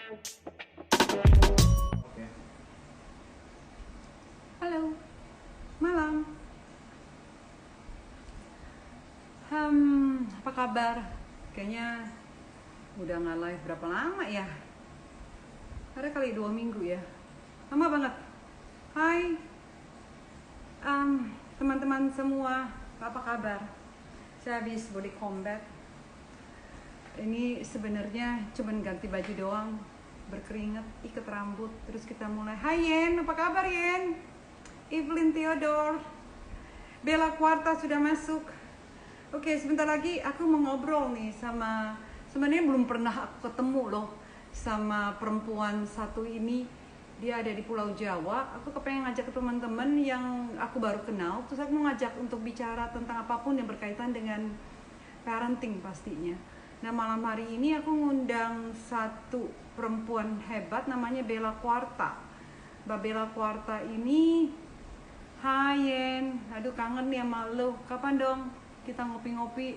Oke. Halo, malam. Apa kabar? Kayaknya udah nggak live berapa lama ya? Ada kali 2 minggu ya. Lama banget. Hai, teman-teman semua, apa kabar? Saya habis body combat. Ini sebenarnya cuman ganti baju doang, berkeringat, ikat rambut, terus kita mulai. Hai Yen, apa kabar Yen? Evelyn Theodore, Bella Quarta sudah masuk. Oke, sebentar lagi aku mau ngobrol nih sama, sebenarnya belum pernah aku ketemu loh sama perempuan satu ini. Dia ada di Pulau Jawa. Aku kepengen ngajak ke teman-teman yang aku baru kenal. Terus aku mau ngajak untuk bicara tentang apapun yang berkaitan dengan parenting pastinya. Nah, malam hari ini aku ngundang satu perempuan hebat namanya Bella Quarta. Mbak Bella Quarta ini, hai Yen, aduh kangen nih sama lo. Kapan dong kita ngopi-ngopi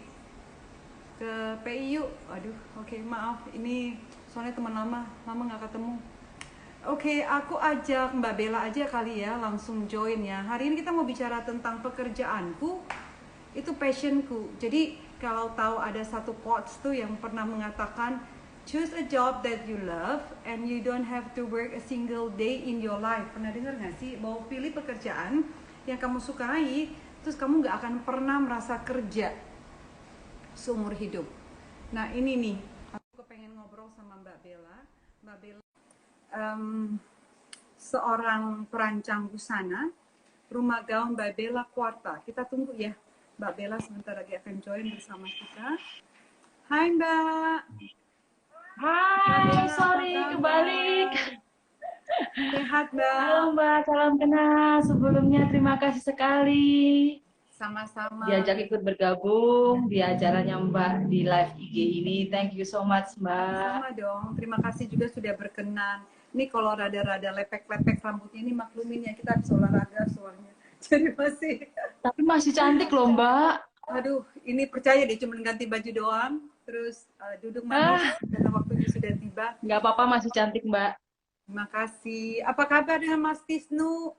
ke PI yuk? Aduh, oke, maaf, ini soalnya teman lama nggak ketemu. Oke, aku ajak Mbak Bella aja kali ya, langsung join ya. Hari ini kita mau bicara tentang pekerjaanku, itu passionku. Jadi kalau tahu ada satu quotes tuh yang pernah mengatakan, choose a job that you love and you don't have to work a single day in your life. Pernah dengar nggak sih? Bahwa pilih pekerjaan yang kamu sukai, terus kamu nggak akan pernah merasa kerja seumur hidup. Nah ini nih, aku kepengen ngobrol sama Mbak Bella. Mbak Bella seorang perancang busana, rumah gaun Mbak Bella Quarta. Kita tunggu ya, Mbak Bella sebentar lagi akan join bersama kita. Hai Mbak. Hai, Bella, apa sorry kebalik. kabar? Sehat Mbak? Halo Mbak, salam kenal. Sebelumnya terima kasih sekali Sama-sama. diajak ikut bergabung di acaranya Mbak di live IG ini. Thank you so much Mbak. Sama dong, terima kasih juga sudah berkenan. Ini kalau rada-rada lepek-lepek rambutnya ini maklumin ya, kita habis olahraga soalnya. Jadi masih, Tapi masih cantik loh Mbak. aduh, ini percaya deh, cuma ganti baju doang, terus duduk manis Ah, karena waktunya sudah tiba. nggak apa-apa masih cantik Mbak. Terima kasih. Apa kabar dengan Mas Tisnu?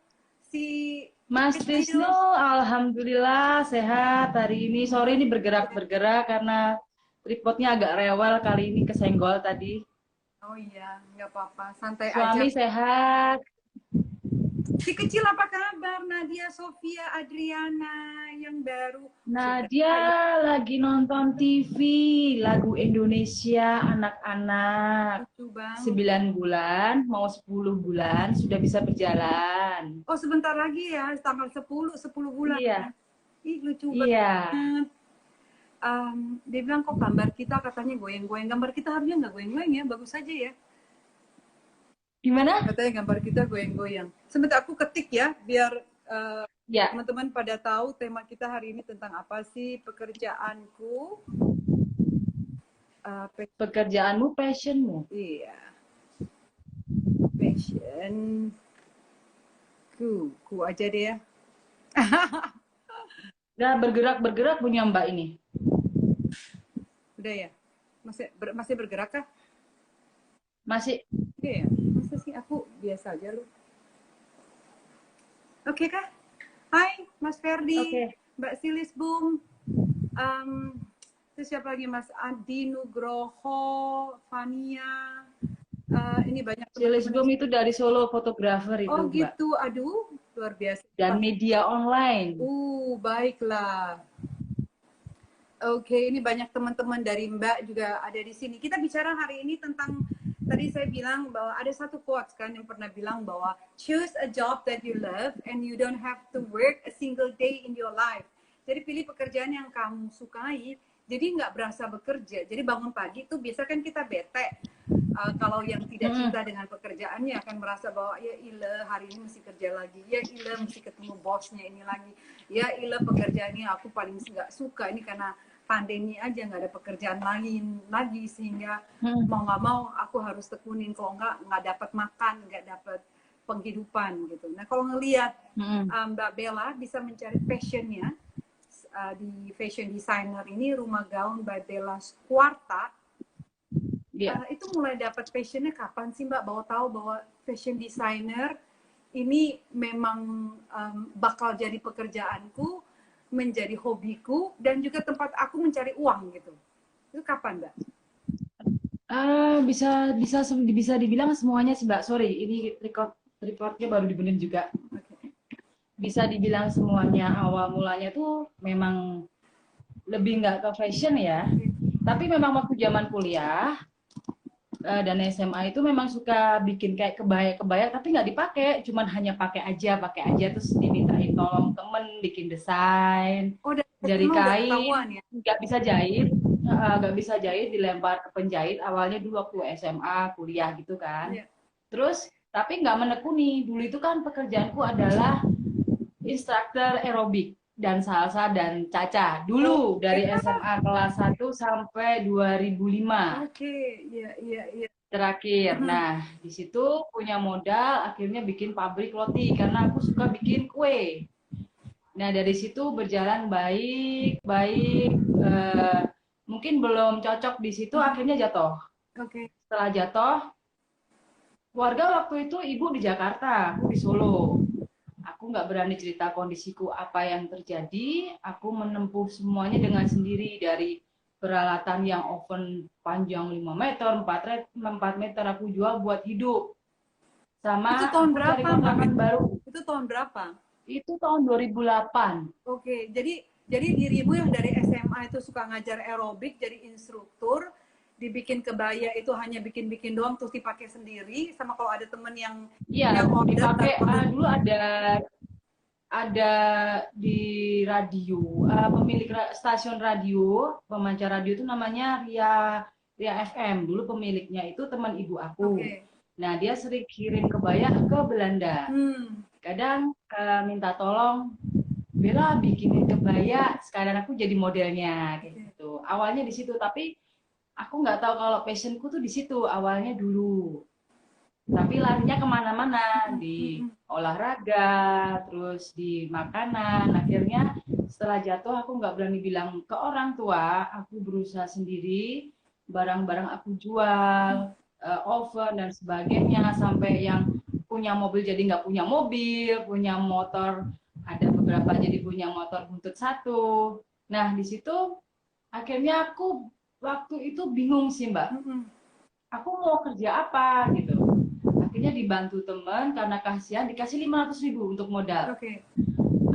Si Mas kecil? Tisnu, alhamdulillah sehat hari ini. Sorry ini bergerak-bergerak karena tripodnya agak rewel kali ini kesenggol tadi. Oh iya, nggak apa-apa, santai aja. Suami sehat. Si kecil apa kabar? Nadia Sofia Adriana yang baru. Nah, Sudah dia ya. lagi nonton TV, lagu Indonesia anak-anak. Lucu banget. 9 bulan, mau 10 bulan, sudah bisa berjalan. Oh sebentar lagi ya, tanggal 10 bulan ya. Iya, Ih lucu iya. banget. Dia bilang kok gambar kita katanya goyang-goyang. Gambar kita harusnya nggak goyang-goyang ya, bagus aja ya. Gimana? Katanya gambar kita goyang-goyang. Sebentar aku ketik ya, biar Ya, teman-teman pada tahu tema kita hari ini tentang apa sih pekerjaanku. pekerjaanmu, passionmu. Iya, passion. Ku aja deh ya. Nah, bergerak-bergerak punya Mbak ini. Udah ya? Masih bergerak kah? Masih, Iya ya? Masa sih aku biasa aja lu. Oke kah? Hai Mas Ferdi, oke. Mbak Silis Bung, terus siapa lagi Mas Adi Nugroho, Fania, ini banyak Si Lisbom teman-teman. itu dari Solo, fotografer Oh itu, Mbak. gitu, aduh luar biasa. Dan media online. Baiklah. Oke, ini banyak teman-teman dari Mbak juga ada di sini. Kita bicara hari ini tentang, tadi saya bilang bahwa ada satu quotes kan yang pernah bilang bahwa choose a job that you love and you don't have to work a single day in your life. Jadi pilih pekerjaan yang kamu sukai, jadi nggak berasa bekerja. Jadi bangun pagi tuh biasa kan kita bete. Kalau yang tidak cinta dengan pekerjaannya akan merasa bahwa ya ilah hari ini mesti kerja lagi, ya ilah mesti ketemu bosnya ini lagi, ya ilah pekerjaannya aku paling nggak suka ini karena pandemi aja nggak ada pekerjaan lain lagi sehingga mau nggak mau aku harus tekunin, kalau nggak dapat makan, nggak dapat penghidupan gitu. Nah kalau ngelihat Mbak Bella bisa mencari passionnya di fashion designer ini, rumah gaun by Bella Quarta, Iya. Itu mulai dapat passionnya kapan sih Mbak? Bahwa tahu bahwa fashion designer ini memang bakal jadi pekerjaanku, menjadi hobiku, dan juga tempat aku mencari uang gitu. Itu kapan Mbak? Bisa bisa bisa dibilang semuanya sih Mbak. Sorry, ini reportnya baru dibenerin juga. Okay. Bisa dibilang semuanya. Awal mulanya tuh memang lebih nggak ke fashion ya. Tapi memang waktu zaman kuliah dan SMA itu memang suka bikin kayak kebaya-kebaya tapi nggak dipakai, cuman hanya pakai aja terus dimintain tolong temen bikin desain Oh, dari dari SMA udah kain, ketahuan ya? nggak bisa jahit dilempar ke penjahit awalnya dulu waktu SMA kuliah gitu kan. Iya. Terus tapi nggak menekuni, dulu itu kan pekerjaanku adalah instruktur aerobik dan salsa dan caca dulu dari SMA kelas 1 sampai 2005 Oke, iya, iya, iya. terakhir. Nah, di situ punya modal, akhirnya bikin pabrik roti karena aku suka bikin kue. Nah, dari situ berjalan baik, baik. Mungkin belum cocok di situ, akhirnya jatuh. Oke. Setelah jatuh, keluarga waktu itu ibu di Jakarta, aku di Solo. Aku nggak berani cerita kondisiku apa yang terjadi. Aku menempuh semuanya dengan sendiri dari peralatan yang oven panjang 5 meter, 4 meter aku jual buat hidup. Itu Sama tahun aku cari berapa Mbak? kontrakan baru. Itu tahun berapa? Itu tahun 2008. Oke, jadi dirimu yang dari SMA itu suka ngajar aerobik, jadi instruktur, dibikin kebaya itu hanya bikin-bikin doang terus dipakai sendiri, sama kalau ada temen Iya, yang order dipakai baru order. dulu ada di radio, pemilik stasiun radio, pemancar radio itu namanya Ria FM. Dulu pemiliknya itu teman ibu aku. Oke. Nah, dia sering kirim kebaya ke Belanda. Kadang minta tolong, Bella bikinin kebaya, sekarang aku jadi modelnya kayak gitu. Awalnya di situ, tapi aku nggak tahu kalau passionku tuh di situ awalnya dulu. Tapi larinya kemana-mana, di olahraga, terus di makanan. Akhirnya setelah jatuh aku nggak berani bilang ke orang tua, aku berusaha sendiri, barang-barang aku jual, oven dan sebagainya, sampai yang punya mobil jadi nggak punya mobil, punya motor, ada beberapa jadi punya motor buntut satu. Nah, di situ akhirnya aku waktu itu bingung sih Mbak, aku mau kerja apa gitu. Akhirnya dibantu teman karena kasihan dikasih 500.000 untuk modal. Oke.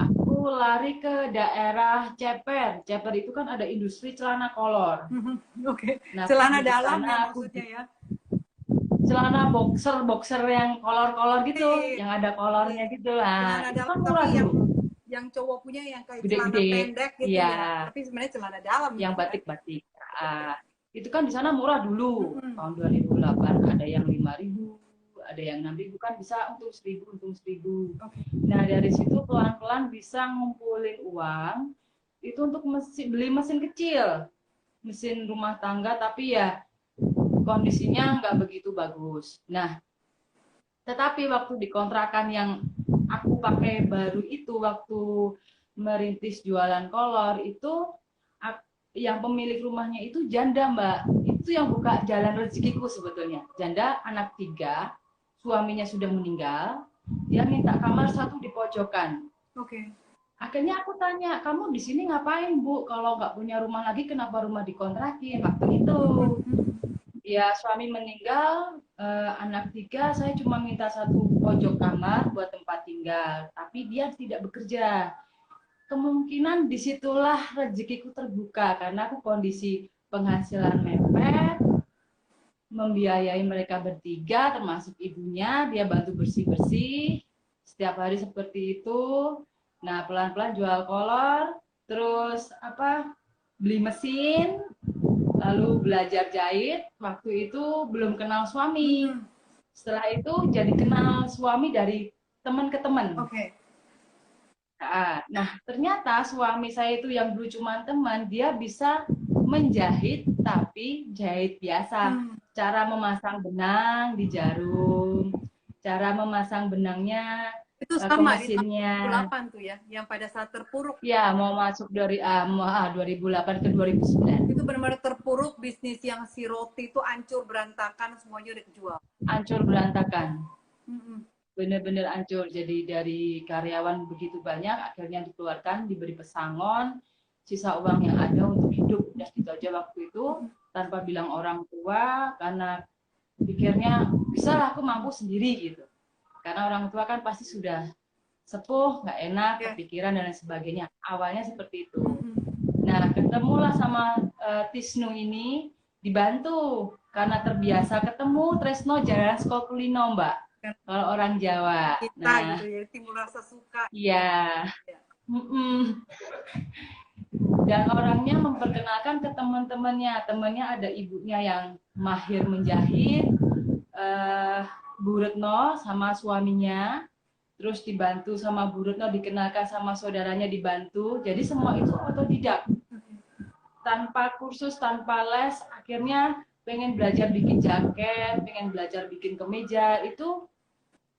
Aku lari ke daerah Ceper. Ceper itu kan ada industri celana kolor. Oke. Nah, Celana di dalam sana ya aku maksudnya ya. celana boxer yang kolor-kolor gitu, yang ada kolornya gitu lah. Celana Itu dalam kan tapi murah dulu. yang cowok punya yang kayak celana Gede-gede. pendek gitu Iya, ya. Tapi sebenarnya celana dalam yang gitu kan. batik-batik. Itu kan di sana murah dulu. Tahun 2008 ada yang 5.000, ada yang 6.000, kan bisa untung 1.000, untung 1.000. Nah, dari situ pelan-pelan bisa ngumpulin uang itu untuk beli mesin kecil, mesin rumah tangga, tapi ya kondisinya nggak begitu bagus. Nah, tetapi waktu di kontrakan yang aku pakai baru itu, waktu merintis jualan kolor itu, yang pemilik rumahnya itu janda Mbak. Itu yang buka jalan rezekiku sebetulnya. Janda, anak 3, suaminya sudah meninggal, dia minta kamar 1 di pojokan. Oke. Akhirnya aku tanya, kamu di sini ngapain Bu? Kalau nggak punya rumah lagi, kenapa rumah dikontrakin? Waktu itu, ya suami meninggal, anak 3, saya cuma minta 1 pojok kamar buat tempat tinggal. Tapi dia tidak bekerja. Kemungkinan disitulah rezekiku terbuka karena aku kondisi penghasilan mepet, membiayai mereka bertiga termasuk ibunya, dia bantu bersih-bersih setiap hari seperti itu. Nah, pelan-pelan jual kolor, terus beli mesin, lalu belajar jahit. Waktu itu belum kenal suami. Setelah itu jadi kenal suami dari teman ke teman. Oke. Nah, ternyata suami saya itu yang dulu cuma teman, dia bisa menjahit tapi jahit biasa. Cara memasang benang di jarum, cara memasang benangnya Itu ke sama di tahun mesinnya. 2008 tuh ya, yang pada saat terpuruk. Ya, mau masuk dari 2008 ke 2009. Itu benar-benar terpuruk, bisnis yang si roti itu hancur berantakan, semuanya udah kejual. Hancur berantakan. Mm-mm. Bener-bener hancur. Jadi dari karyawan begitu banyak, akhirnya dikeluarkan, diberi pesangon, sisa uang yang ada untuk hidup. Udah gitu aja waktu itu, tanpa bilang orang tua, karena pikirnya, bisa lah aku mampu sendiri gitu. Karena orang tua kan pasti sudah sepuh, nggak enak, kepikiran, dan lain sebagainya. Awalnya seperti itu. Nah, ketemulah sama Tisnu ini, dibantu. Karena terbiasa ketemu, Tresno jalan sekolah kulino, Mbak. Kalau orang Jawa. Kita Nah, gitu ya, timbul rasa suka. iya. Dan orangnya memperkenalkan ke teman-temannya. Temannya ada ibunya yang mahir menjahit, Bu Retno sama suaminya. Terus dibantu sama Bu Retno, dikenalkan sama saudaranya, dibantu. Jadi semua itu otodidak. Tanpa kursus, tanpa les, akhirnya pengen belajar bikin jaket, pengen belajar bikin kemeja. Itu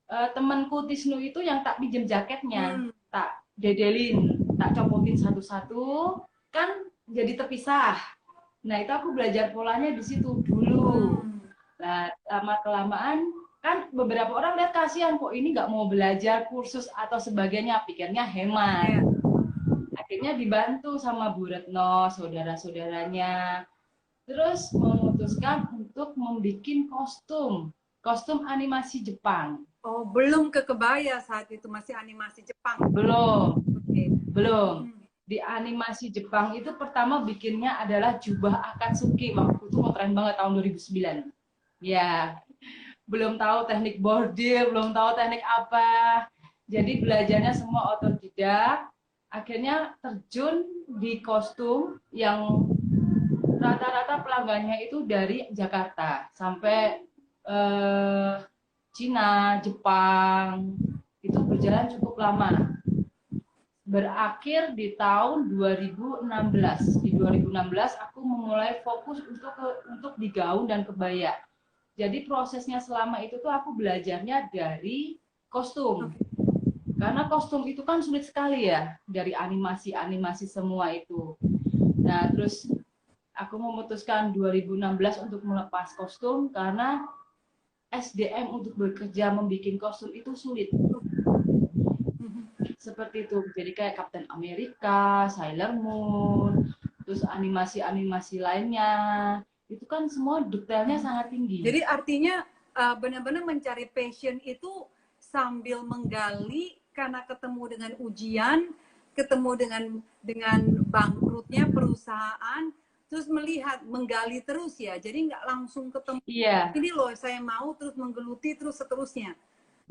temanku Tisnu itu yang tak pinjem jaketnya, tak dedelin, tak copotin satu-satu, kan jadi terpisah. Nah, itu aku belajar polanya di situ dulu. Nah, lama-kelamaan, kan beberapa orang lihat kasihan, kok ini nggak mau belajar kursus atau sebagainya, pikirnya hemat. Akhirnya dibantu sama Bu Retno, saudara-saudaranya. Terus memutuskan untuk membuat kostum animasi Jepang. Oh, belum ke kebaya saat itu, masih animasi Jepang. Belum. Belum. Di animasi Jepang itu pertama bikinnya adalah jubah Akatsuki. Waktu itu keren banget, tahun 2009. Ya, belum tahu teknik bordir, belum tahu teknik apa. Jadi belajarnya semua otodidak. Akhirnya terjun di kostum yang rata-rata pelanggannya itu dari Jakarta sampai Cina, Jepang. Itu berjalan cukup lama. Berakhir di tahun 2016. Di 2016 aku memulai fokus untuk di gaun dan kebaya. Jadi prosesnya selama itu tuh aku belajarnya dari kostum. Karena kostum itu kan sulit sekali ya, dari animasi-animasi semua itu. Nah, terus aku memutuskan 2016 untuk melepas kostum karena SDM untuk bekerja membuat kostum itu sulit. Seperti itu. Jadi kayak Captain America, Sailor Moon, terus animasi-animasi lainnya. Itu kan semua detailnya sangat tinggi. Jadi artinya benar-benar mencari passion itu sambil menggali karena ketemu dengan ujian, ketemu dengan bangkrutnya perusahaan, terus melihat menggali terus ya. Jadi nggak langsung ketemu. Iya. Ini loh saya mau, terus menggeluti terus seterusnya.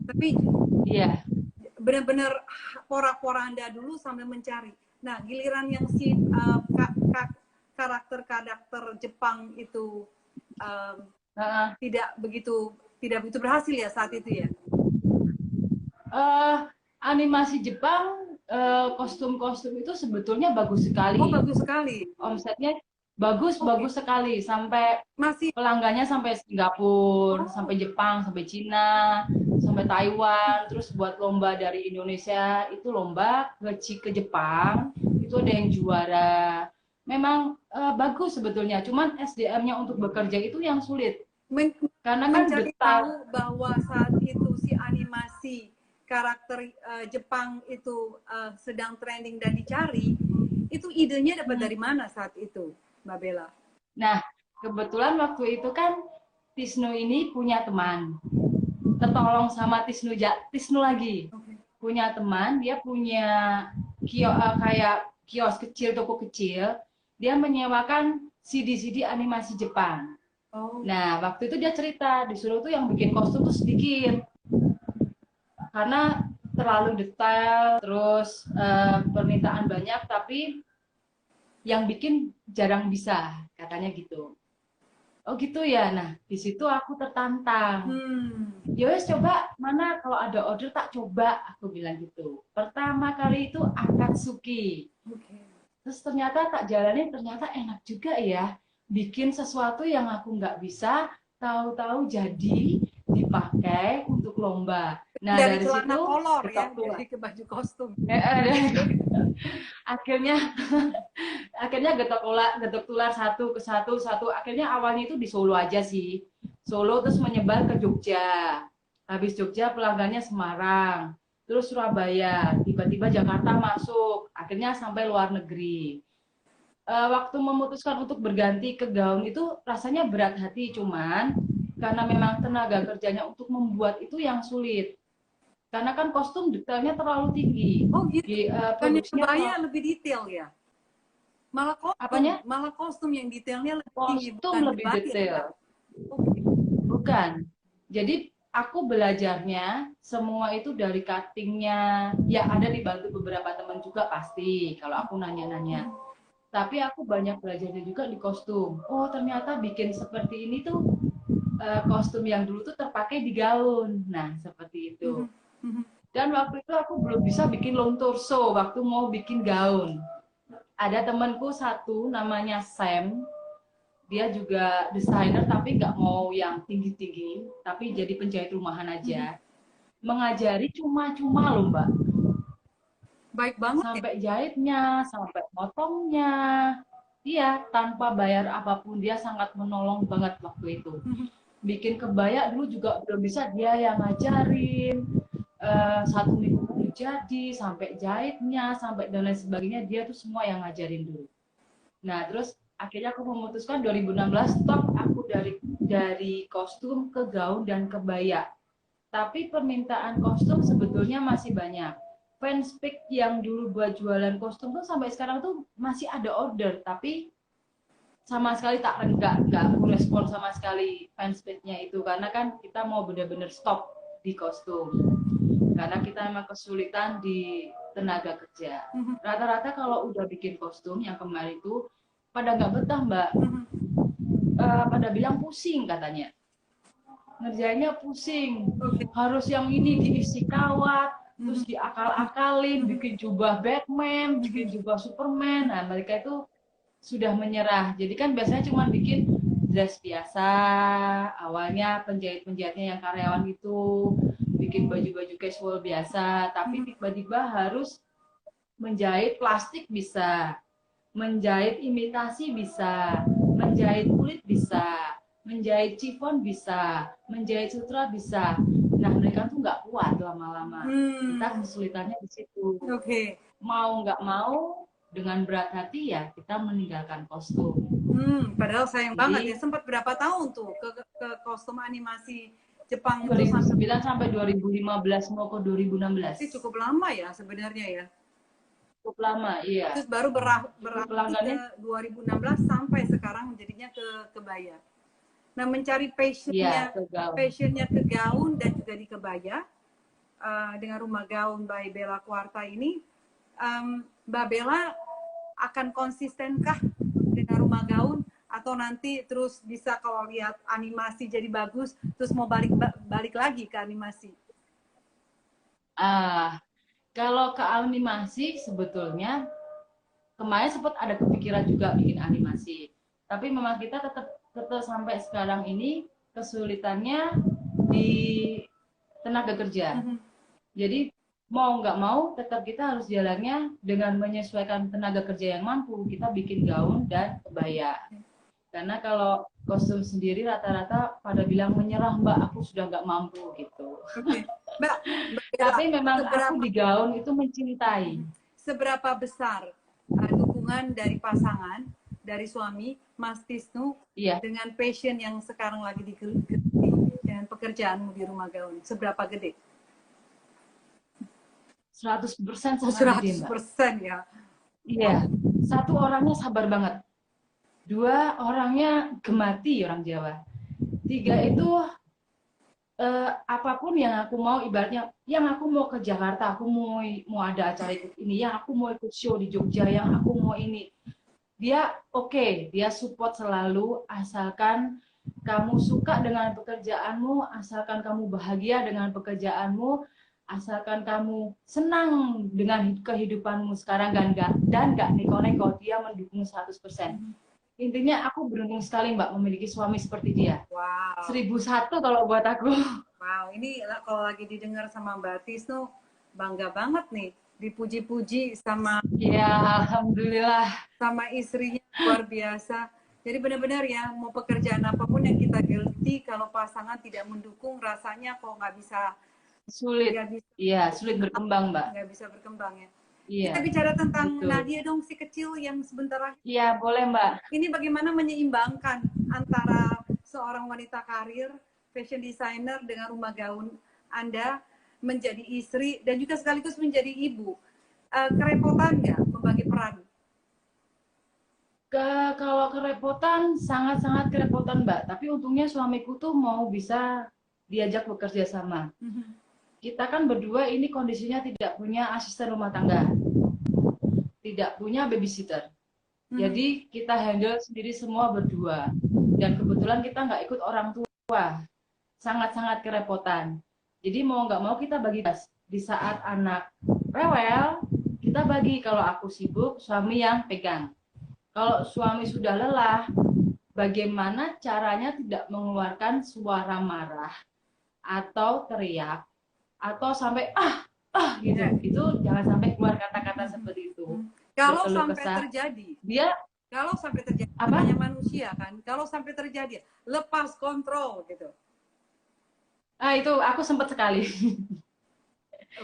Tapi iya, benar-benar porak-poranda dulu sambil mencari. Nah, giliran yang si karakter-karakter Jepang itu tidak begitu berhasil ya saat itu ya. Animasi Jepang, kostum-kostum itu sebetulnya bagus sekali. Oh, bagus sekali. Omsetnya bagus sekali, sampai masih pelanggannya sampai Singapura, sampai Jepang, sampai Cina, sampai Taiwan. Terus buat lomba dari Indonesia, itu lomba ke Jepang, itu ada yang juara. Memang bagus sebetulnya, cuman SDM-nya untuk bekerja itu yang sulit. Karena kan mencari tahu bahwa saat itu si animasi karakter Jepang itu sedang trending dan dicari, itu idenya dapat dari mana saat itu, Mbak Bella? Nah, kebetulan waktu itu kan Tisnu ini punya teman, tertolong sama Tisnu lagi. Punya teman, dia punya kayak kios kecil, toko kecil, dia menyewakan CD-CD animasi Jepang. Nah, waktu itu dia cerita, disuruh tuh yang bikin kostum tuh sedikit. Karena terlalu detail, terus permintaan banyak, tapi yang bikin jarang bisa, katanya gitu. Oh gitu ya, nah di situ aku tertantang. Ya wes, coba, mana kalau ada order tak coba, aku bilang gitu. Pertama kali itu Akatsuki. Terus ternyata tak jalanin, ternyata enak juga ya. Bikin sesuatu yang aku nggak bisa, tahu-tahu jadi dipakai untuk lomba. Nah Dari dari celana situ kolor ya, getok tular. jadi ke baju kostum. Akhirnya akhirnya getok tular satu ke satu. Akhirnya awalnya itu di Solo aja sih. Solo terus menyebar ke Jogja. Habis Jogja pelanggannya Semarang. Terus Surabaya, tiba-tiba Jakarta masuk. Akhirnya sampai luar negeri. Waktu memutuskan untuk berganti ke gaun itu rasanya berat hati, cuman karena memang tenaga kerjanya untuk membuat itu yang sulit. Karena kan kostum detailnya terlalu tinggi. Oh gitu. Kan yang Produksinya kebaya lebih detail ya. apanya? Malah kostum yang detailnya lebih tinggi, Kostum bukan lebih kebaya. detail. Oh, gitu. Bukan. Jadi aku belajarnya semua itu dari cuttingnya. Ya ada dibantu beberapa teman juga pasti kalau aku nanya-nanya. Tapi aku banyak belajarnya juga di kostum. Oh ternyata bikin seperti ini tuh kostum yang dulu tuh terpakai di gaun. Nah seperti itu. Dan waktu itu aku belum bisa bikin long torso waktu mau bikin gaun. Ada temanku satu namanya Sam, dia juga desainer tapi nggak mau yang tinggi-tinggi, tapi jadi penjahit rumahan aja. Mengajari cuma-cuma loh Mbak. Baik banget ya. Sampai jahitnya, sampai potongnya. Iya, tanpa bayar apapun dia sangat menolong banget waktu itu. Bikin kebaya dulu juga belum bisa, dia yang ngajarin. 1 minggu jadi, sampai jahitnya, sampai dan lain sebagainya, dia tuh semua yang ngajarin dulu. Nah, terus akhirnya aku memutuskan 2016 stop aku dari kostum ke gaun dan kebaya. Tapi permintaan kostum sebetulnya masih banyak. Fanspage yang dulu buat jualan kostum tuh sampai sekarang tuh masih ada order, tapi sama sekali nggak aku respon sama sekali fanspage-nya itu karena kan kita mau benar-benar stop di kostum karena kita emang kesulitan di tenaga kerja. Rata-rata kalau udah bikin kostum yang kemarin itu pada nggak betah Mbak, pada bilang pusing katanya. Ngerjainnya pusing, harus yang ini diisi kawat, terus diakal-akalin, bikin jubah Batman, bikin jubah Superman. Nah mereka itu sudah menyerah. Jadi kan biasanya cuma bikin dress biasa, awalnya penjahit-penjahitnya yang karyawan itu bikin baju-baju casual biasa, tapi tiba-tiba harus menjahit plastik bisa, menjahit imitasi bisa, menjahit kulit bisa, menjahit chiffon bisa, menjahit sutra bisa. Nah mereka tuh nggak kuat lama-lama. Kita kesulitannya di situ. Mau nggak mau dengan berat hati ya kita meninggalkan kostum. Padahal sayang banget ya, sempat berapa tahun tuh ke kostum animasi Jepang 2009 sampai 2015 mau ke 2016. Itu cukup lama ya sebenarnya ya. Cukup lama, iya. Terus baru beralih ke 2016 sampai sekarang jadinya ke kebaya. Nah mencari passionnya ke gaun dan juga di kebaya dengan Rumah Gaun by Bella Quarta ini, Mbak Bella akan konsistenkah dengan Rumah Gaun atau nanti terus bisa kalau lihat animasi jadi bagus terus mau balik lagi ke animasi? Kalau ke animasi sebetulnya kemarin sempat ada kepikiran juga bikin animasi, tapi memang kita tetap sampai sekarang ini kesulitannya di tenaga kerja. Jadi mau nggak mau tetap kita harus jalannya dengan menyesuaikan tenaga kerja yang mampu. Kita bikin gaun dan kebaya. Karena kalau kostum sendiri rata-rata pada bilang menyerah Mbak, aku sudah nggak mampu gitu. Mbak, tapi memang aku di gaun itu mencintai. Seberapa besar dukungan dari pasangan, dari suami Mas Tisnu dengan passion yang sekarang lagi digeluti dengan pekerjaanmu di Rumah Gaun? Seberapa gede? 100% sangat gede, Mbak. 100% ya. Iya. Satu orangnya sabar banget. 2 orangnya gemati orang Jawa. 3 itu apapun yang aku mau, ibaratnya yang aku mau ke Jakarta, aku mau ada acara ikut ini, yang aku mau ikut show di Jogja, yang aku mau ini, dia oke, dia support selalu asalkan kamu suka dengan pekerjaanmu, asalkan kamu bahagia dengan pekerjaanmu, asalkan kamu senang dengan kehidupanmu sekarang dan nggak neko-neko, dia mendukung 100%. Intinya aku beruntung sekali Mbak memiliki suami seperti dia. Wow. 1001 kalau buat aku. Wow, ini kalau lagi didengar sama Mbak Tisno, bangga banget nih, dipuji-puji sama Ya, alhamdulillah. istrinya, luar biasa. Jadi benar-benar ya, mau pekerjaan apapun yang kita geluti, kalau pasangan tidak mendukung, rasanya kok Sulit. nggak bisa Iya, sulit berkembang, Mbak. nggak bisa berkembang ya. Iya, Kita bicara tentang betul. Nadia dong, si kecil yang sebentar lagi. Iya, boleh, Mbak. Ini bagaimana menyeimbangkan antara seorang wanita karir, fashion designer dengan rumah gaun Anda, menjadi istri dan juga sekaligus menjadi ibu. Kerepotan nggak membagi peran? Kalau kerepotan, sangat-sangat kerepotan, Mbak. Tapi untungnya suamiku tuh mau bisa diajak bekerja sama. Kita kan berdua ini kondisinya tidak punya asisten rumah tangga, tidak punya babysitter. Jadi kita handle sendiri semua berdua. Dan kebetulan kita nggak ikut orang tua. Sangat-sangat kerepotan. Jadi mau nggak mau kita bagi tugas. Di saat anak rewel, kita bagi. Kalau aku sibuk, suami yang pegang. Kalau suami sudah lelah, bagaimana caranya tidak mengeluarkan suara marah atau teriak atau sampai gitu. Itu jangan sampai keluar kata-kata seperti itu. Kalau sampai terjadi, kalau sampai terjadi, apa? Hanya manusia kan. Kalau sampai terjadi, lepas kontrol gitu. Itu aku sempat sekali.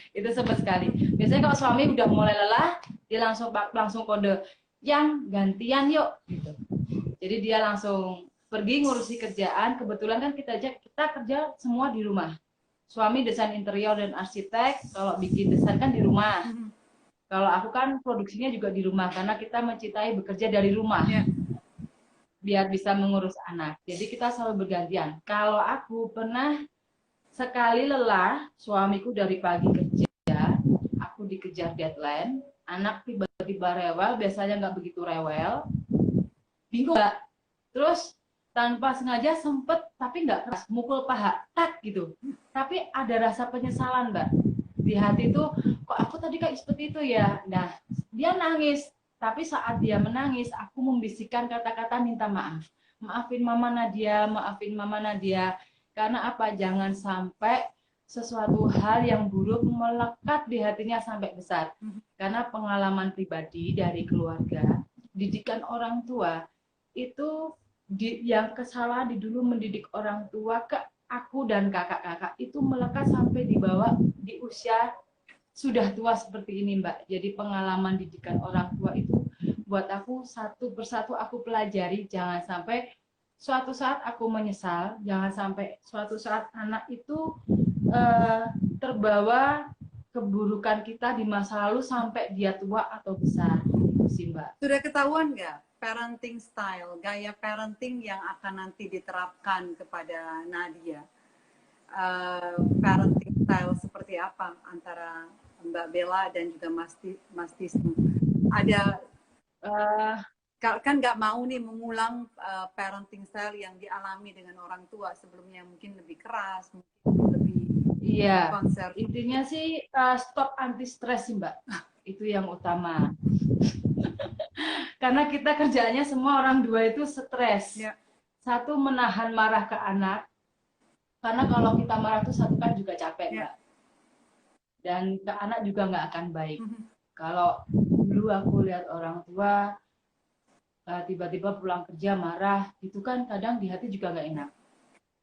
Itu sempat sekali. Biasanya kalau suami udah mulai lelah, dia langsung kode, yang gantian yuk gitu. Jadi dia langsung pergi ngurusi kerjaan. Kebetulan kan kita kerja semua di rumah. Suami desain interior dan arsitek, kalau bikin desain kan di rumah. Kalau aku kan produksinya juga di rumah karena kita mencintai bekerja dari rumah. Biar bisa mengurus anak. Jadi kita selalu bergantian. Kalau aku pernah sekali lelah, suamiku dari pagi kerja, aku dikejar deadline, anak tiba-tiba rewel, biasanya nggak begitu rewel, bingung nggak? Terus tanpa sengaja sempet, tapi nggak keras, mukul paha, tak gitu. Tapi ada rasa penyesalan, Mbak. Di hati tuh, kok aku tadi kayak seperti itu ya? Nah, dia nangis. Tapi saat dia menangis, aku membisikkan kata-kata minta maaf. Maafin Mama Nadia, maafin Mama Nadia. Karena apa? Jangan sampai sesuatu hal yang buruk melekat di hatinya sampai besar. Karena pengalaman pribadi dari keluarga, didikan orang tua, itu yang kesalahan dulu mendidik orang tua ke aku dan kakak-kakak itu melekat sampai dibawa di usia sudah tua seperti ini, Mbak. Jadi pengalaman didikan orang tua itu buat aku satu persatu aku pelajari, jangan sampai suatu saat aku menyesal, jangan sampai suatu saat anak itu terbawa keburukan kita di masa lalu sampai dia tua atau besar, gitu sih, Mbak. Sudah ketahuan nggak parenting style, gaya parenting yang akan nanti diterapkan kepada Nadia? Parenting style seperti apa antara Mbak Bella dan juga Mas Tisnu? Ada kan nggak mau nih mengulang parenting style yang dialami dengan orang tua sebelumnya, mungkin lebih keras, mungkin lebih konser. Intinya sih stop anti stres sih, Mbak. Itu yang utama. Karena kita kerjaannya semua orang dua itu stres. Satu, menahan marah ke anak. Karena kalau kita marah tuh satu kan juga capek, Mbak. Dan ke anak juga nggak akan baik. Kalau dulu aku lihat orang tua tiba-tiba pulang kerja marah, itu kan kadang di hati juga nggak enak.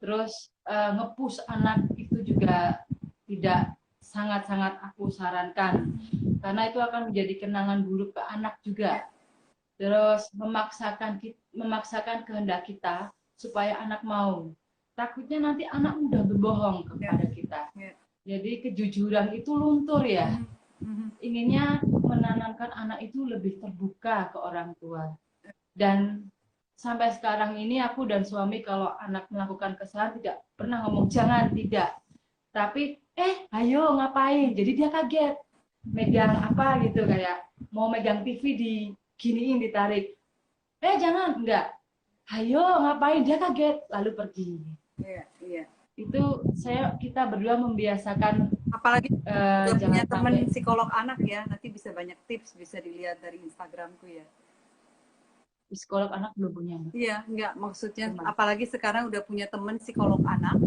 Terus nge-push anak itu juga tidak sangat-sangat aku sarankan, karena itu akan menjadi kenangan buruk ke anak juga. Terus memaksakan kehendak kita supaya anak mau. Takutnya nanti anak mudah berbohong kepada kita. Jadi kejujuran itu luntur ya. Inginnya menanamkan anak itu lebih terbuka ke orang tua. Dan sampai sekarang ini aku dan suami kalau anak melakukan kesalahan tidak pernah ngomong jangan, tidak. Tapi ayo ngapain? Jadi dia kaget. Megang apa gitu, kayak mau megang TV diginiin, ditarik. Jangan, enggak. Ayo ngapain? Dia kaget lalu pergi. Iya. Itu kita berdua membiasakan, apalagi punya teman psikolog anak ya, nanti bisa banyak tips, bisa dilihat dari Instagramku ya. Psikolog anak belum punya, Mbak. Iya, enggak, maksudnya Teman. apalagi sekarang udah punya temen psikolog anak.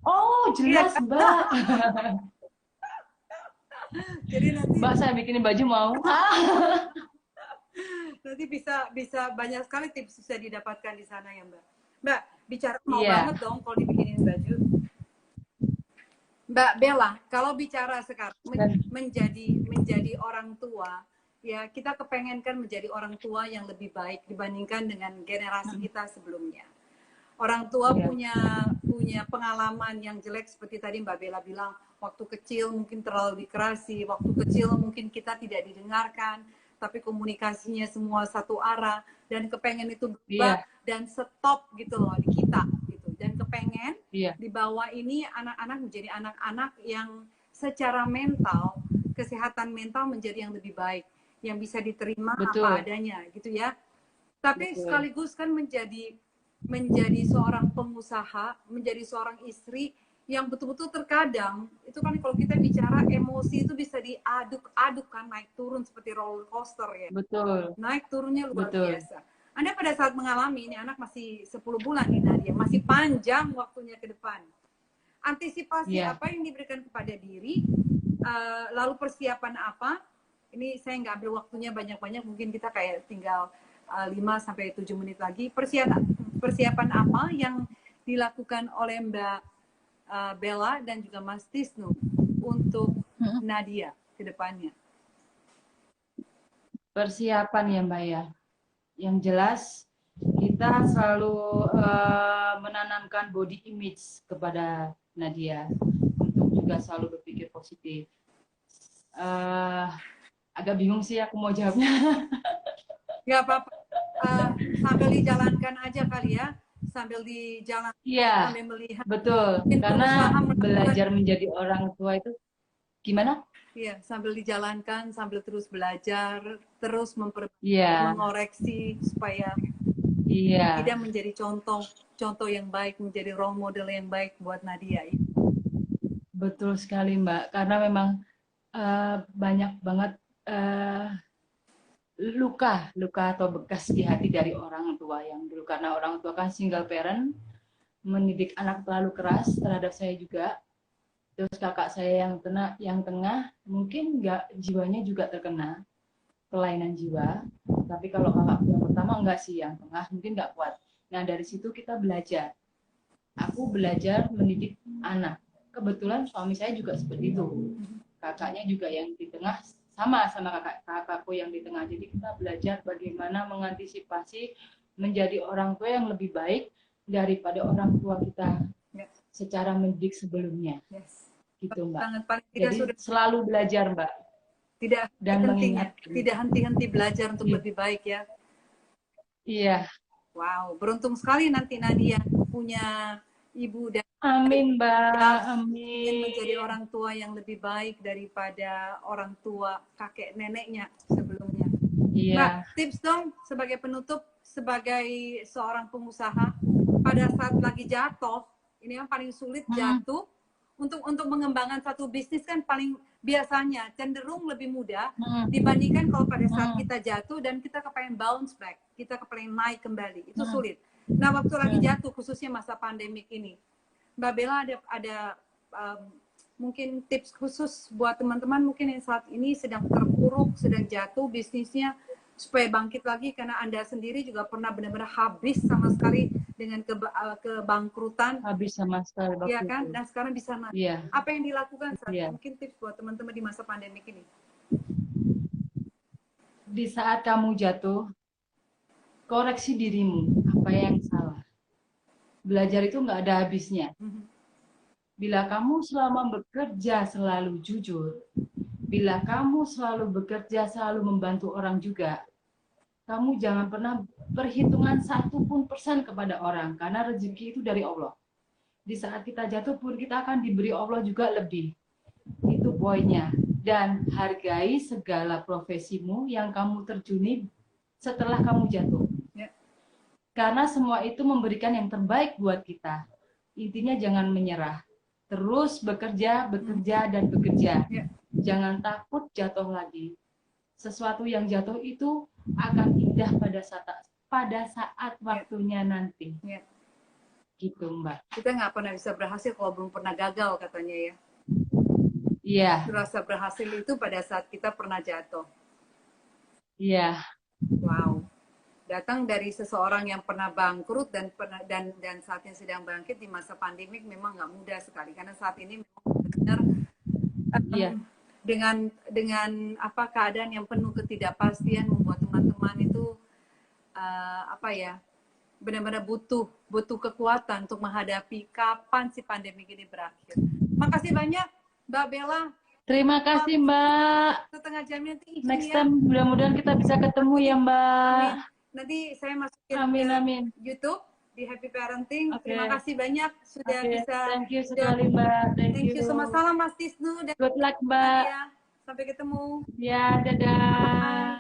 Oh, Iya, jelas, Mbak. jadi nanti Mbak, saya bikinin baju mau. nanti bisa banyak sekali tips bisa didapatkan di sana ya Mbak. Mbak, bicara mau Iya. banget dong kalau dibikinin baju. Mbak Bella, kalau bicara sekarang menjadi orang tua, ya kita kepengen kan menjadi orang tua yang lebih baik dibandingkan dengan generasi kita sebelumnya. Orang tua Iya. punya pengalaman yang jelek seperti tadi Mbak Bella bilang, waktu kecil mungkin terlalu dikerasi, waktu kecil mungkin kita tidak didengarkan, tapi komunikasinya semua satu arah, dan kepengen itu berubah Iya. dan stop gitu loh di kita gitu. Dan kepengen Iya. di bawah ini anak-anak menjadi anak-anak yang secara mental, kesehatan mental menjadi yang lebih baik, yang bisa diterima Betul. apa adanya gitu ya. Tapi Betul. sekaligus kan menjadi seorang pengusaha, menjadi seorang istri yang betul-betul terkadang itu kan kalau kita bicara emosi itu bisa diaduk-aduk kan, naik turun seperti roller coaster ya. Betul. Naik turunnya luar Betul. biasa. Anda pada saat mengalami, ini anak masih 10 bulan nih Nadia, masih panjang waktunya ke depan. Antisipasi Iya. apa yang diberikan kepada diri, lalu persiapan apa? Ini saya nggak ambil waktunya banyak-banyak, mungkin kita kayak tinggal 5-7 menit lagi. Persiapan apa yang dilakukan oleh Mbak Bella dan juga Mas Tisnu untuk Nadia ke depannya? Persiapan ya, Mbak ya. Yang jelas kita selalu menanamkan body image kepada Nadia untuk juga selalu berpikir positif. Agak bingung sih aku mau jawabnya. Gak apa-apa, sambil dijalankan aja kali ya, sambil dijalankan, Iya, sambil melihat. betul. Karena belajar menjadi orang tua itu gimana? Iya, sambil dijalankan, sambil terus belajar, terus mengoreksi supaya tidak menjadi contoh yang baik, menjadi role model yang baik buat Nadia. Ya? Betul sekali Mbak, karena memang banyak banget luka atau bekas di hati dari orang tua yang dulu, karena orang tua kan single parent, mendidik anak terlalu keras terhadap saya juga. Terus kakak saya yang tengah mungkin nggak, jiwanya juga terkena kelainan jiwa, tapi kalau kakak yang pertama enggak sih, yang tengah mungkin nggak kuat. Nah dari situ kita belajar, aku belajar mendidik anak. Kebetulan suami saya juga seperti itu, kakaknya juga yang di tengah sama kakakku yang di tengah. Jadi kita belajar bagaimana mengantisipasi menjadi orang tua yang lebih baik daripada orang tua kita secara mendidik sebelumnya. Gitu Mbak. Jadi selalu belajar Mbak. Tidak henti-henti belajar untuk lebih baik ya. Iya. Wow, beruntung sekali nanti Nadia punya ibu dan amin Mbak, amin. Menjadi orang tua yang lebih baik daripada orang tua kakek neneknya sebelumnya. Iya. Mbak, tips dong sebagai penutup, sebagai seorang pengusaha pada saat lagi jatuh, ini yang paling sulit jatuh. Untuk mengembangkan satu bisnis kan paling biasanya cenderung lebih mudah dibandingkan kalau pada saat kita jatuh dan kita kepengen bounce back, kita kepengen naik kembali, itu sulit. Nah waktu lagi jatuh, khususnya masa pandemik ini, Mbak Bella ada mungkin tips khusus buat teman-teman mungkin yang saat ini sedang terpuruk, sedang jatuh bisnisnya, supaya bangkit lagi, karena Anda sendiri juga pernah benar-benar habis sama sekali dengan kebangkrutan. Habis sama sekali. Iya kan? Dan sekarang bisa naik. Iya. Apa yang dilakukan saat mungkin tips buat teman-teman di masa pandemik ini? Di saat kamu jatuh, koreksi dirimu, apa yang salah. Belajar itu nggak ada habisnya. Bila kamu selama bekerja selalu jujur, bila kamu selalu bekerja, selalu membantu orang juga, kamu jangan pernah perhitungan 1% kepada orang, karena rezeki itu dari Allah. Di saat kita jatuh pun kita akan diberi Allah juga lebih. Itu poinnya. Dan hargai segala profesimu yang kamu terjuni setelah kamu jatuh. Karena semua itu memberikan yang terbaik buat kita. Intinya jangan menyerah. Terus bekerja, dan bekerja. Jangan takut jatuh lagi. Sesuatu yang jatuh itu akan indah pada saat waktunya nanti. Ya. Gitu, Mbak. Kita nggak pernah bisa berhasil kalau belum pernah gagal, katanya ya. Iya. Rasa berhasil itu pada saat kita pernah jatuh. Iya. Wow. Datang dari seseorang yang pernah bangkrut dan saatnya sedang bangkit di masa pandemik memang nggak mudah sekali, karena saat ini memang benar dengan apa keadaan yang penuh ketidakpastian membuat teman-teman itu benar-benar butuh kekuatan untuk menghadapi kapan si pandemi ini berakhir. Makasih banyak Mbak Bella. Terima kasih Mbak. Setengah jamnya nanti next time mudah-mudahan kita bisa ketemu ya Mbak. Amin. Nanti saya masukin amin. YouTube di Happy Parenting. Terima kasih banyak sudah bisa. Thank you sekali Mbak. Thank you. Sama salam Mas Tisnu dan good luck Mbak. Sampai ketemu. Ya, dadah.